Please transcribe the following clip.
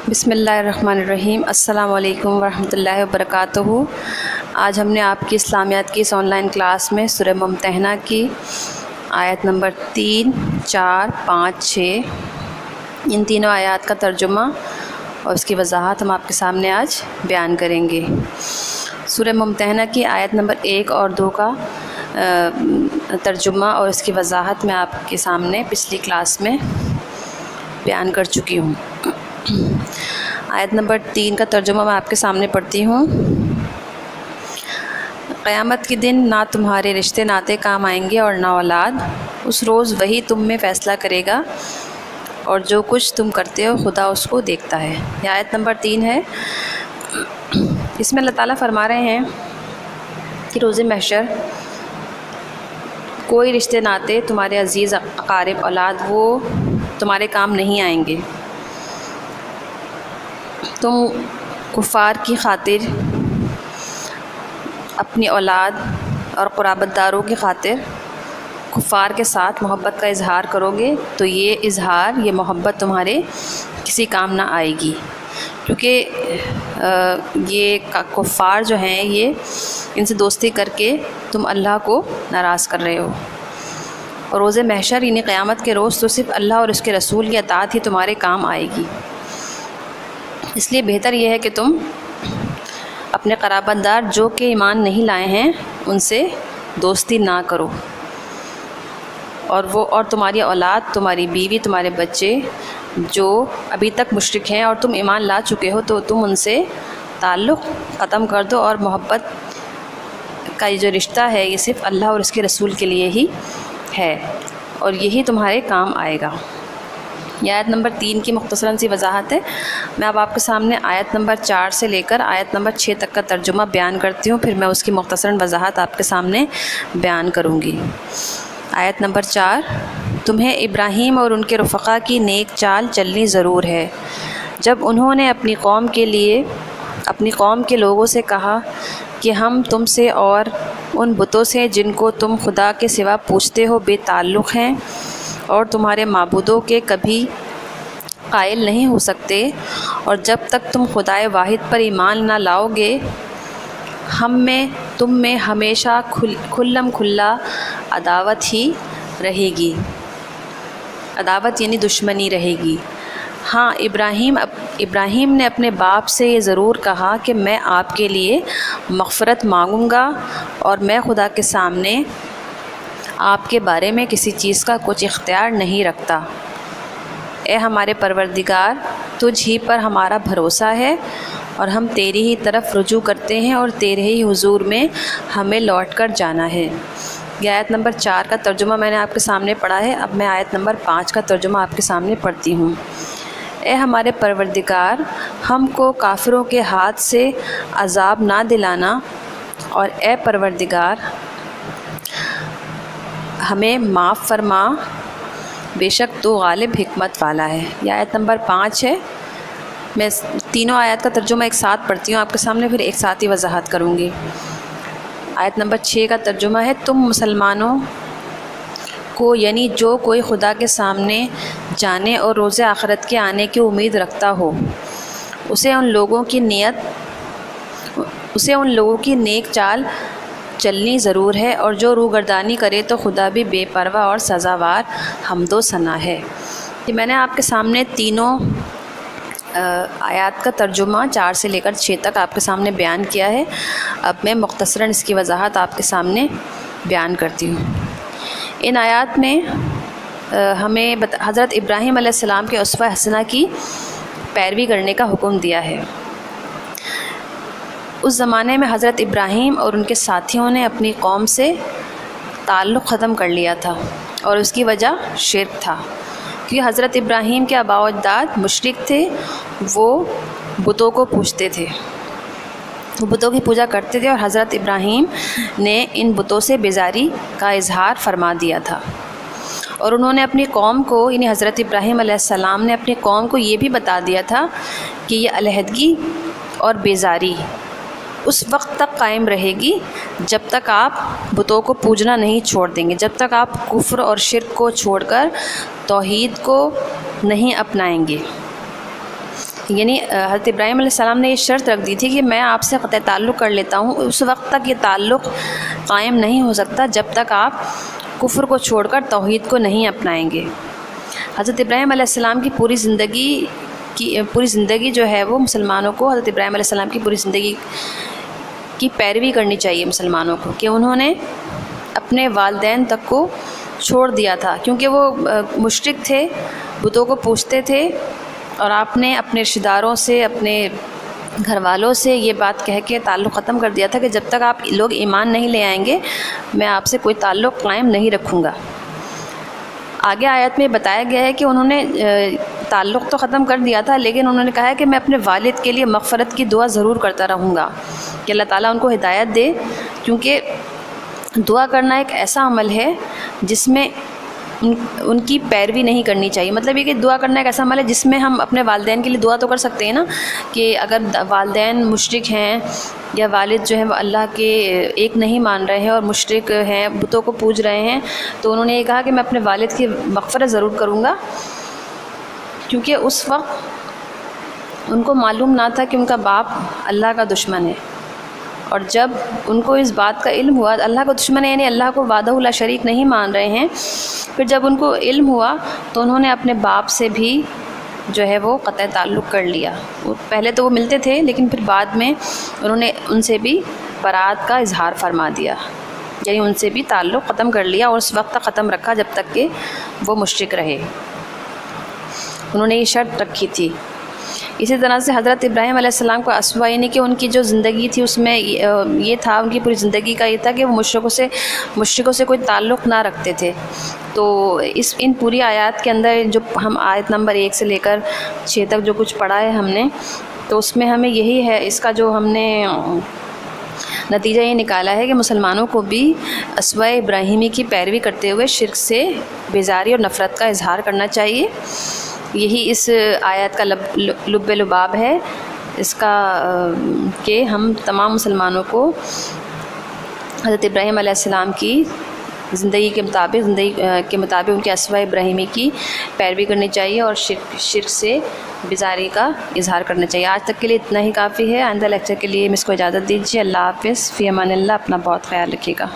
بسم اللہ الرحمن الرحیم۔ السلام علیکم ورحمۃ اللہ وبرکاتہ۔ آج ہم نے آپ کی اسلامیات کی اس آن لائن کلاس میں سورہ ممتحنہ کی آیت نمبر 3، 4، 5، 6 ان تینوں آیات کا ترجمہ اور اس کی وضاحت ہم آپ کے سامنے آج بیان کریں گے۔ سورہ ممتحنہ کی آیت نمبر 1 اور 2 کا ترجمہ اور اس کی وضاحت میں آپ کے سامنے پچھلی کلاس میں بیان کر چکی ہوں۔ آیت نمبر 3 کا ترجمہ میں آپ کے سامنے پڑھتی ہوں۔ قیامت کے دن نہ تمہارے رشتے ناتے کام آئیں گے اور نہ اولاد، اس روز وہی تم میں فیصلہ کرے گا اور جو کچھ تم کرتے ہو خدا اس کو دیکھتا ہے۔ یہ آیت نمبر 3 ہے۔ اس میں اللہ تعالیٰ فرما رہے ہیں کہ روز محشر کوئی رشتے ناتے، تمہارے عزیز اقارب، اولاد وہ تمہارے کام نہیں آئیں گے۔ تم کفار کی خاطر اپنی اولاد اور قرابت داروں کی خاطر کفار کے ساتھ محبت کا اظہار کرو گے تو یہ اظہار، یہ محبت تمہارے کسی کام نہ آئے گی، کیونکہ یہ کفار جو ہیں یہ ان سے دوستی کر کے تم اللہ کو ناراض کر رہے ہو۔ اور روز محشر یعنی قیامت کے روز تو صرف اللہ اور اس کے رسول کی اطاعت ہی تمہارے کام آئے گی۔ اس لیے بہتر یہ ہے کہ تم اپنے قرابت دار جو کہ ایمان نہیں لائے ہیں ان سے دوستی نہ کرو، اور تمہاری اولاد، تمہاری بیوی، تمہارے بچے جو ابھی تک مشرک ہیں اور تم ایمان لا چکے ہو تو تم ان سے تعلق ختم کر دو، اور محبت کا یہ جو رشتہ ہے یہ صرف اللہ اور اس کے رسول کے لیے ہی ہے اور یہی تمہارے کام آئے گا۔ یہ آیت نمبر 3 کی مختصراً سی وضاحت ہے۔ میں اب آپ کے سامنے آیت نمبر 4 سے لے کر آیت نمبر 6 تک کا ترجمہ بیان کرتی ہوں، پھر میں اس کی مختصراً وضاحت آپ کے سامنے بیان کروں گی۔ آیت نمبر 4، تمہیں ابراہیم اور ان کے رفقا کی نیک چال چلنی ضرور ہے، جب انہوں نے اپنی قوم کے لوگوں سے کہا کہ ہم تم سے اور ان بتوں سے جن کو تم خدا کے سوا پوجتے ہو بے تعلق ہیں اور تمہارے معبودوں کے کبھی قائل نہیں ہو سکتے، اور جب تک تم خدائے واحد پر ایمان نہ لاؤ گے تم میں ہمیشہ کھلم کھلا عداوت ہی رہے گی۔ عداوت یعنی دشمنی رہے گی۔ ہاں، ابراہیم نے اپنے باپ سے یہ ضرور کہا کہ میں آپ کے لیے مغفرت مانگوں گا اور میں خدا کے سامنے آپ کے بارے میں کسی چیز کا کچھ اختیار نہیں رکھتا۔ اے ہمارے پروردگار، تجھ ہی پر ہمارا بھروسہ ہے اور ہم تیری ہی طرف رجوع کرتے ہیں اور تیرے ہی حضور میں ہمیں لوٹ کر جانا ہے۔ یہ آیت نمبر 4 کا ترجمہ میں نے آپ کے سامنے پڑھا ہے۔ اب میں آیت نمبر 5 کا ترجمہ آپ کے سامنے پڑھتی ہوں۔ اے ہمارے پروردگار، ہم کو کافروں کے ہاتھ سے عذاب نہ دلانا، اور اے پروردگار ہمیں معاف فرما، بے شک تو غالب حکمت والا ہے۔ یہ آیت نمبر 5 ہے۔ میں تینوں آیات کا ترجمہ ایک ساتھ پڑھتی ہوں آپ کے سامنے، پھر ایک ساتھ ہی وضاحت کروں گی۔ آیت نمبر 6 کا ترجمہ ہے، تم مسلمانوں کو یعنی جو کوئی خدا کے سامنے جانے اور روز آخرت کے آنے کی امید رکھتا ہو، اسے ان لوگوں کی نیک چال چلنی ضرور ہے، اور جو روگردانی کرے تو خدا بھی بے پرواہ اور سزاوار حمد و ثنا ہے۔ کہ میں نے آپ کے سامنے تینوں آیات کا ترجمہ 4 سے لے کر 6 تک آپ کے سامنے بیان کیا ہے۔ اب میں مختصراً اس کی وضاحت آپ کے سامنے بیان کرتی ہوں۔ ان آیات میں ہمیں حضرت ابراہیم علیہ السلام کے اسوہ حسنہ کی پیروی کرنے کا حکم دیا ہے۔ اس زمانے میں حضرت ابراہیم اور ان کے ساتھیوں نے اپنی قوم سے تعلق ختم کر لیا تھا، اور اس کی وجہ شرک تھا، کیونکہ حضرت ابراہیم کے آباء و اجداد مشرک تھے، وہ بتوں کو پوجتے تھے، وہ بتوں کی پوجا کرتے تھے، اور حضرت ابراہیم نے ان بتوں سے بیزاری کا اظہار فرما دیا تھا، اور انہوں نے اپنی قوم کو یعنی حضرت ابراہیم علیہ السلام نے اپنی قوم کو یہ بھی بتا دیا تھا کہ یہ علیحدگی اور بیزاری اس وقت تک قائم رہے گی جب تک آپ بتوں کو پوجنا نہیں چھوڑ دیں گے، جب تک آپ کفر اور شرک کو چھوڑ کر توحید کو نہیں اپنائیں گے۔ یعنی حضرت ابراہیم علیہ السلام نے یہ شرط رکھ دی تھی کہ میں آپ سے قطع تعلق کر لیتا ہوں، اس وقت تک یہ تعلق قائم نہیں ہو سکتا جب تک آپ کفر کو چھوڑ کر توحید کو نہیں اپنائیں گے۔ حضرت ابراہیم علیہ السلام کی پوری زندگی جو ہے وہ مسلمانوں کو حضرت ابراہیم علیہ السلام کی پوری زندگی کی پیروی کرنی چاہیے مسلمانوں کو، کہ انہوں نے اپنے والدین تک کو چھوڑ دیا تھا، کیونکہ وہ مشرک تھے، بتوں کو پوجتے تھے، اور آپ نے اپنے رشتہ داروں سے، اپنے گھر والوں سے یہ بات کہہ کے تعلق ختم کر دیا تھا کہ جب تک آپ لوگ ایمان نہیں لے آئیں گے میں آپ سے کوئی تعلق قائم نہیں رکھوں گا۔ آگے آیت میں بتایا گیا ہے کہ انہوں نے تعلق تو ختم کر دیا تھا، لیکن انہوں نے کہا ہے کہ میں اپنے والد کے لیے مغفرت کی دعا ضرور کرتا رہوں گا کہ اللہ تعالیٰ ان کو ہدایت دے، کیونکہ دعا کرنا ایک ایسا عمل ہے جس میں ان کی پیروی نہیں کرنی چاہیے۔ مطلب یہ کہ دعا کرنا ایک ایسا عمل ہے جس میں ہم اپنے والدین کے لیے دعا تو کر سکتے ہیں نا، کہ اگر والدین مشرک ہیں یا والد جو ہیں وہ اللہ کے ایک نہیں مان رہے ہیں اور مشرک ہیں، بتوں کو پوج رہے ہیں، تو انہوں نے یہ کہا کہ میں اپنے والد کی مغفرت ضرور کروں گا، کیونکہ اس وقت ان کو معلوم نہ تھا کہ ان کا باپ اللہ کا دشمن ہے، اور جب ان کو اس بات کا علم ہوا، اللہ کا دشمن ہے یعنی اللہ کو وحدہ لا شریک نہیں مان رہے ہیں، پھر جب ان کو علم ہوا تو انہوں نے اپنے باپ سے بھی جو ہے وہ قطع تعلق کر لیا۔ پہلے تو وہ ملتے تھے، لیکن پھر بعد میں انہوں نے ان سے بھی برات کا اظہار فرما دیا، یعنی ان سے بھی تعلق ختم کر لیا، اور اس وقت تک ختم رکھا جب تک کہ وہ مشرک رہے۔ انہوں نے یہ شرط رکھی تھی۔ اسی طرح سے حضرت ابراہیم علیہ السلام کو اسوہ، یعنی کہ ان کی جو زندگی تھی اس میں یہ تھا، ان کی پوری زندگی کا یہ تھا کہ وہ مشرکوں سے کوئی تعلق نہ رکھتے تھے۔ تو ان پوری آیات کے اندر جو ہم آیت نمبر 1 سے لے کر 6 تک جو کچھ پڑھا ہے ہم نے، تو اس میں ہمیں یہی ہے، اس کا جو ہم نے نتیجہ یہ نکالا ہے کہ مسلمانوں کو بھی اسوہ ابراہیمی کی پیروی کرتے ہوئے شرک سے بیزاری اور نفرت کا اظہار کرنا چاہیے۔ یہی اس آیت کا لب لباب ہے، اس کا کہ ہم تمام مسلمانوں کو حضرت ابراہیم علیہ السلام کی زندگی کے مطابق ان کے اسوہ ابراہیمی کی پیروی کرنی چاہیے، اور شرک سے بیزاری کا اظہار کرنا چاہیے۔ آج تک کے لیے اتنا ہی کافی ہے، آئندہ لیکچر کے لیے اس کو اجازت دیجیے۔ اللہ حافظ، فی امان اللہ، اپنا بہت خیال رکھیے گا۔